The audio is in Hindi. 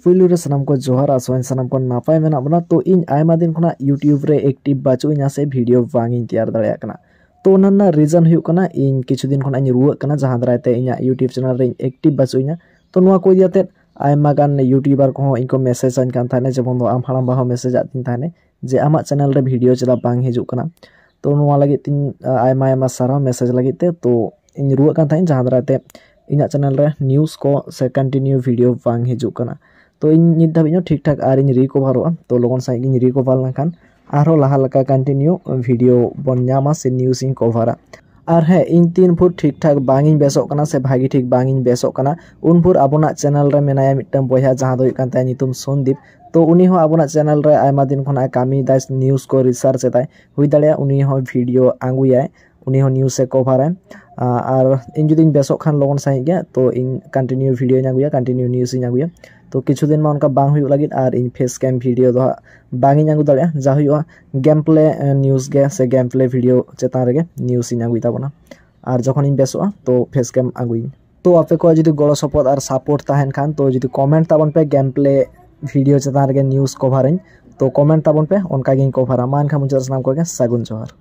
पुलु रे सनाम को जोहार आसवाइन सनाम को नापाय मेना बना। तो इन आयमा दिन खुना यूट्यूब रे एक्टिव बाचु इना से वीडियो बांग इन तैयार दाड़े कना। तो ओना रीजन हुई कना इन किछु दिन खुना इन रुवाक कना जहां दरायते इना यूट्यूब चैनल रे एक्टिव बाचु इना। तो नोआ को इदियाते आयमा गान यूट्यूबर को इनको मैसेज आन कान थाने जेबन दो आम हाड़ाम बाहो मैसेज आतिन थाने जे आमा चैनल रे वीडियो चला बांग हिजुक कना। तो नोआ लगे तीन आयमा आयमा सारा मैसेज लगे ते तो इन रुवाक कान थाइन जहां दरायते इना चैनल रे न्यूज़ को से कंटिन्यू वीडियो बांग हिजुक कना। तो इन नित धाबिनो ठीक ठाक आर इन रिकभारोआ। तो लगन साइ इन रिकभार लखान आरो लाहा लका कंटिन्यू वीडियो बन न्यामा से न्यूज़ इन कभारा। और है इन 3 फुट ठीक ठाक बांगिन बेसोक कना से भागी ठीक बांगिन बेसोक कना उन फुर आबोना चैनल रे मेनाया मिटम बयहा जहां दो कान ताय नितुम संदीप। तो उनी हो आबोना चैनल रे आयमा दिन खना कामी दास न्यूज़ को रिसर्च एताय हुई दाड़िया उनी हो वीडियो आंगुयाय उनी हो न्यूज़ से कभाराय। और इन जुदी बेसोक खान लगन साइ गया तो इन कंटिन्यू वीडियो इन कंटिन्यू न्यूज़ इन आगुया। तो किछु दिन में उनका बांग हुई लगित और इन फेस कैम वीडियो दो बांग इन आगु दाड़िया जा हुआ गेम प्ले न्यूज़ गे से गेम प्ले वीडियो चेतान रे न्यूज़ इन आगुई ताबोना। और जखन इन बेसोआ तो फेस कैम आगुई। तो आपे को जुदी गड़ो सपोर्ट और सपोर्ट ताहेन खान तो जुदी कमेंट ताबन पे गेम प्ले वीडियो चेतान रे न्यूज़ कभारिन तो कमेंट ताबन पे उनका गिन कभारा मान खा मुझे नाम को सागुन जोहार।